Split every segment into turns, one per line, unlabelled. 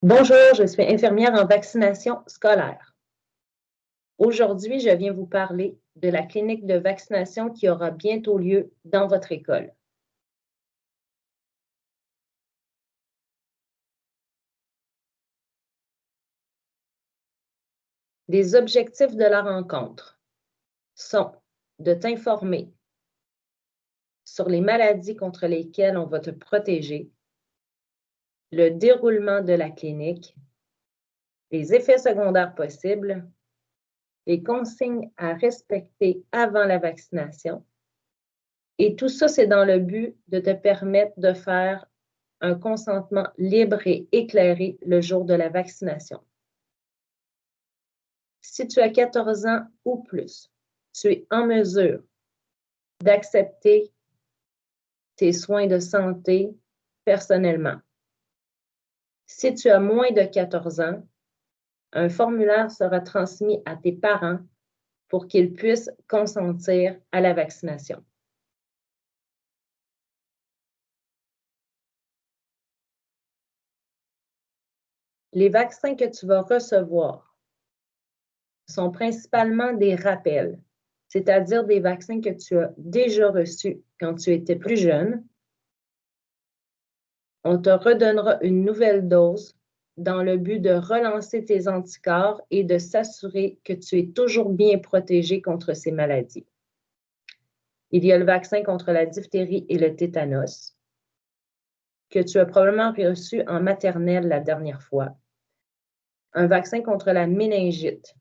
Bonjour, je suis infirmière en vaccination scolaire. Aujourd'hui, je viens vous parler de la clinique de vaccination qui aura bientôt lieu dans votre école. Les objectifs de la rencontre sont de t'informer sur les maladies contre lesquelles on va te protéger, le déroulement de la clinique, les effets secondaires possibles, les consignes à respecter avant la vaccination. Et tout ça, c'est dans le but de te permettre de faire un consentement libre et éclairé le jour de la vaccination. Si tu as 14 ans ou plus, tu es en mesure d'accepter tes soins de santé personnellement. Si tu as moins de 14 ans, un formulaire sera transmis à tes parents pour qu'ils puissent consentir à la vaccination. Les vaccins que tu vas recevoir sont principalement des rappels, c'est-à-dire des vaccins que tu as déjà reçus quand tu étais plus jeune. On te redonnera une nouvelle dose dans le but de relancer tes anticorps et de s'assurer que tu es toujours bien protégé contre ces maladies. Il y a le vaccin contre la diphtérie et le tétanos, que tu as probablement reçu en maternelle la dernière fois. Un vaccin contre la méningite.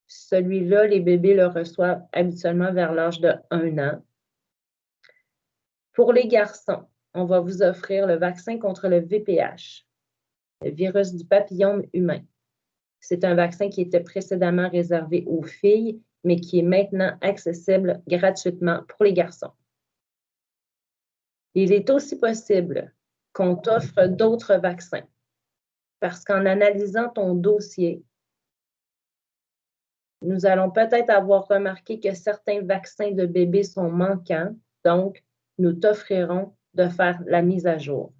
Celui-là, les bébés le reçoivent habituellement vers l'âge de 1 an. Pour les garçons, on va vous offrir le vaccin contre le VPH, le virus du papillome humain. C'est un vaccin qui était précédemment réservé aux filles, mais qui est maintenant accessible gratuitement pour les garçons. Il est aussi possible qu'on t'offre d'autres vaccins, parce qu'en analysant ton dossier, nous allons peut-être avoir remarqué que certains vaccins de bébés sont manquants, donc nous t'offrirons de faire la mise à jour.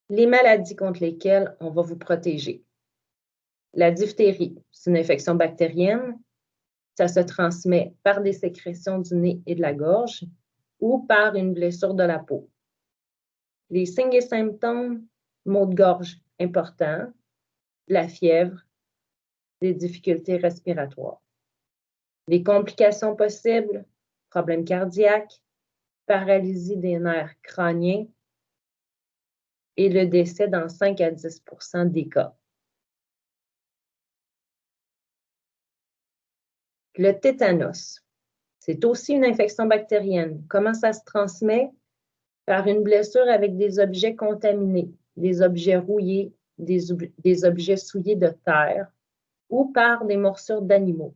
Les maladies contre lesquelles on va vous protéger. La diphtérie, c'est une infection bactérienne. Ça se transmet par des sécrétions du nez et de la gorge ou par une blessure de la peau. Les signes et symptômes, maux de gorge importants, de la fièvre, des difficultés respiratoires. Les complications possibles, problèmes cardiaques, paralysie des nerfs crâniens et le décès dans 5 à 10 % des cas. Le tétanos, c'est aussi une infection bactérienne. Comment ça se transmet? Par une blessure avec des objets contaminés, des objets rouillés, des objets souillés de terre ou par des morsures d'animaux.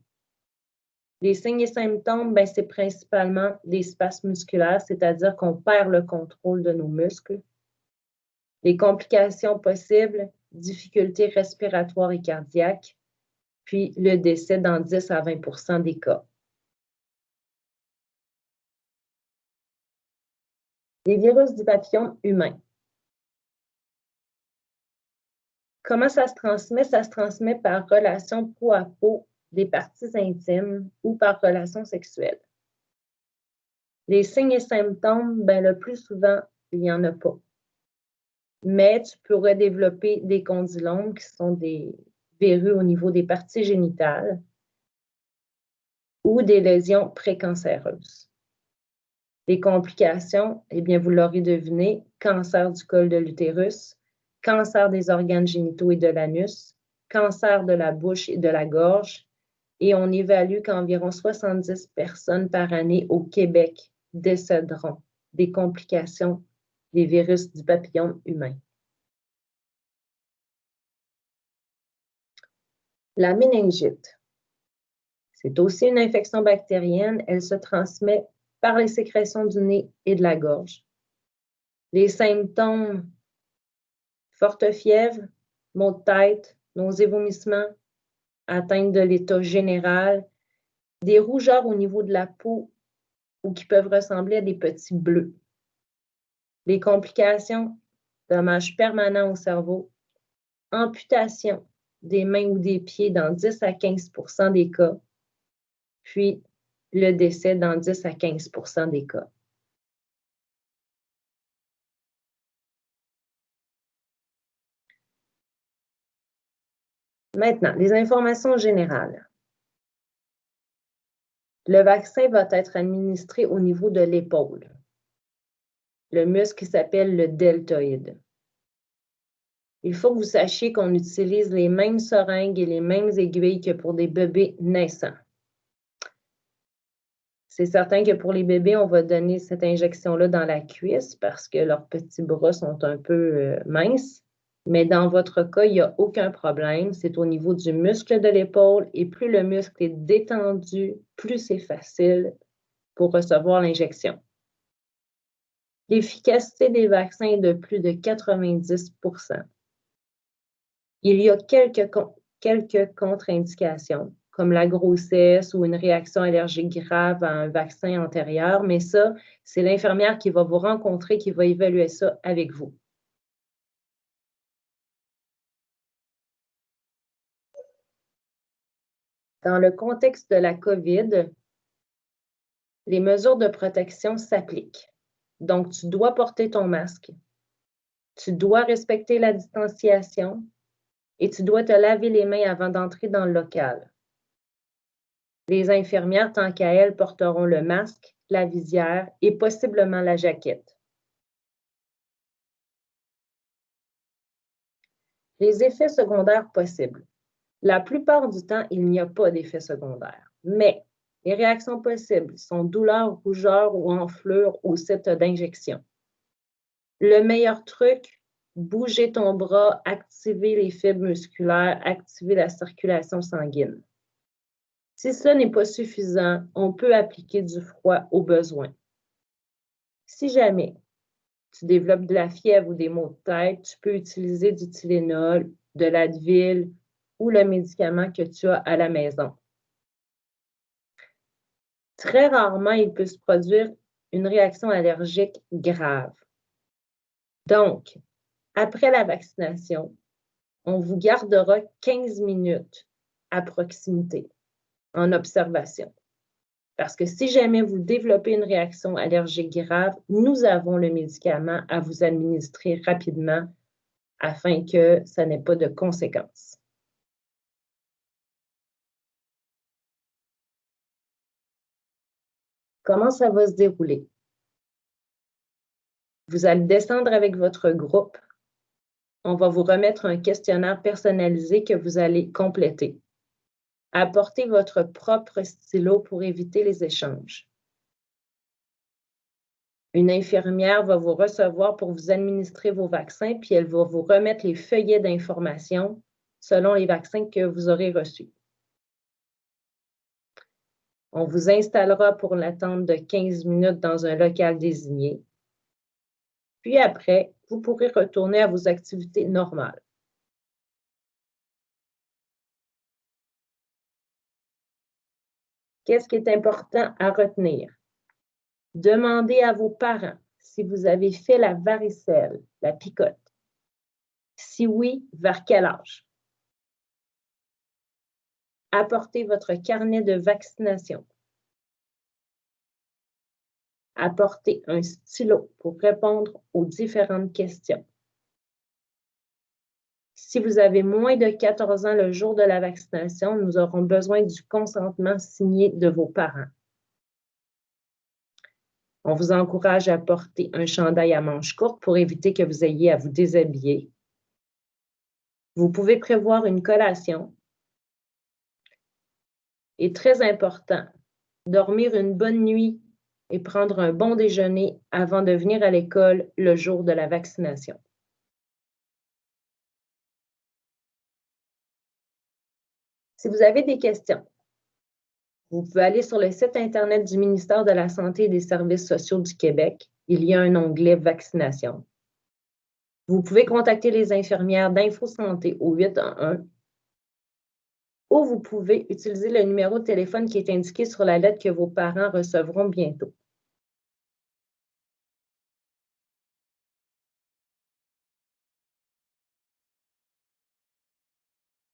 Les signes et symptômes, c'est principalement des spasmes musculaires, c'est-à-dire qu'on perd le contrôle de nos muscles. Les complications possibles, difficultés respiratoires et cardiaques, puis le décès dans 10 à 20 % des cas. Les virus du papillome humain. Comment ça se transmet? Ça se transmet par relation peau à peau des parties intimes ou par relation sexuelle. Les signes et symptômes, le plus souvent, il n'y en a pas. Mais tu pourrais développer des condylomes qui sont des verrues au niveau des parties génitales ou des lésions précancéreuses. Les complications, vous l'aurez deviné, cancer du col de l'utérus, cancer des organes génitaux et de l'anus, cancer de la bouche et de la gorge, et on évalue qu'environ 70 personnes par année au Québec décéderont des complications des virus du papillome humain. La méningite, c'est aussi une infection bactérienne. Elle se transmet par les sécrétions du nez et de la gorge. Les symptômes, forte fièvre, maux de tête, nausées, vomissements, atteinte de l'état général, des rougeurs au niveau de la peau ou qui peuvent ressembler à des petits bleus. Les complications, dommages permanents au cerveau, amputation des mains ou des pieds dans 10 à 15 des cas, puis le décès dans 10 à 15 des cas. Maintenant, les informations générales. Le vaccin va être administré au niveau de l'épaule, le muscle qui s'appelle le deltoïde. Il faut que vous sachiez qu'on utilise les mêmes seringues et les mêmes aiguilles que pour des bébés naissants. C'est certain que pour les bébés, on va donner cette injection-là dans la cuisse parce que leurs petits bras sont un peu minces. Mais dans votre cas, il n'y a aucun problème. C'est au niveau du muscle de l'épaule et plus le muscle est détendu, plus c'est facile pour recevoir l'injection. L'efficacité des vaccins est de plus de 90 %. Il y a quelques contre-indications, comme la grossesse ou une réaction allergique grave à un vaccin antérieur, mais ça, c'est l'infirmière qui va vous rencontrer, qui va évaluer ça avec vous. Dans le contexte de la COVID, les mesures de protection s'appliquent. Donc, tu dois porter ton masque, tu dois respecter la distanciation et tu dois te laver les mains avant d'entrer dans le local. Les infirmières, tant qu'à elles, porteront le masque, la visière et possiblement la jaquette. Les effets secondaires possibles. La plupart du temps, il n'y a pas d'effets secondaires, mais les réactions possibles sont douleur, rougeur ou enflure au site d'injection. Le meilleur truc, bouger ton bras, activer les fibres musculaires, activer la circulation sanguine. Si ce n'est pas suffisant, on peut appliquer du froid au besoin. Si jamais tu développes de la fièvre ou des maux de tête, tu peux utiliser du Tylenol, de l'Advil ou le médicament que tu as à la maison. Très rarement, il peut se produire une réaction allergique grave. Donc, après la vaccination, on vous gardera 15 minutes à proximité en observation. Parce que si jamais vous développez une réaction allergique grave, nous avons le médicament à vous administrer rapidement afin que ça n'ait pas de conséquences. Comment ça va se dérouler? Vous allez descendre avec votre groupe. On va vous remettre un questionnaire personnalisé que vous allez compléter. Apportez votre propre stylo pour éviter les échanges. Une infirmière va vous recevoir pour vous administrer vos vaccins, puis elle va vous remettre les feuillets d'information selon les vaccins que vous aurez reçus. On vous installera pour l'attente de 15 minutes dans un local désigné. Puis après, vous pourrez retourner à vos activités normales. Qu'est-ce qui est important à retenir? Demandez à vos parents si vous avez fait la varicelle, la picote. Si oui, vers quel âge? Apportez votre carnet de vaccination. Apportez un stylo pour répondre aux différentes questions. Si vous avez moins de 14 ans le jour de la vaccination, nous aurons besoin du consentement signé de vos parents. On vous encourage à porter un chandail à manches courtes pour éviter que vous ayez à vous déshabiller. Vous pouvez prévoir une collation. Et très important, dormir une bonne nuit et prendre un bon déjeuner avant de venir à l'école le jour de la vaccination. Si vous avez des questions, vous pouvez aller sur le site Internet du ministère de la Santé et des Services sociaux du Québec. Il y a un onglet Vaccination. Vous pouvez contacter les infirmières d'InfoSanté au 811 ou vous pouvez utiliser le numéro de téléphone qui est indiqué sur la lettre que vos parents recevront bientôt.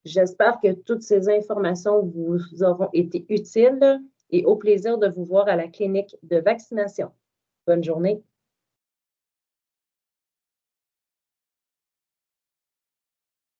J'espère que toutes ces informations vous auront été utiles et au plaisir de vous voir à la clinique de vaccination. Bonne journée.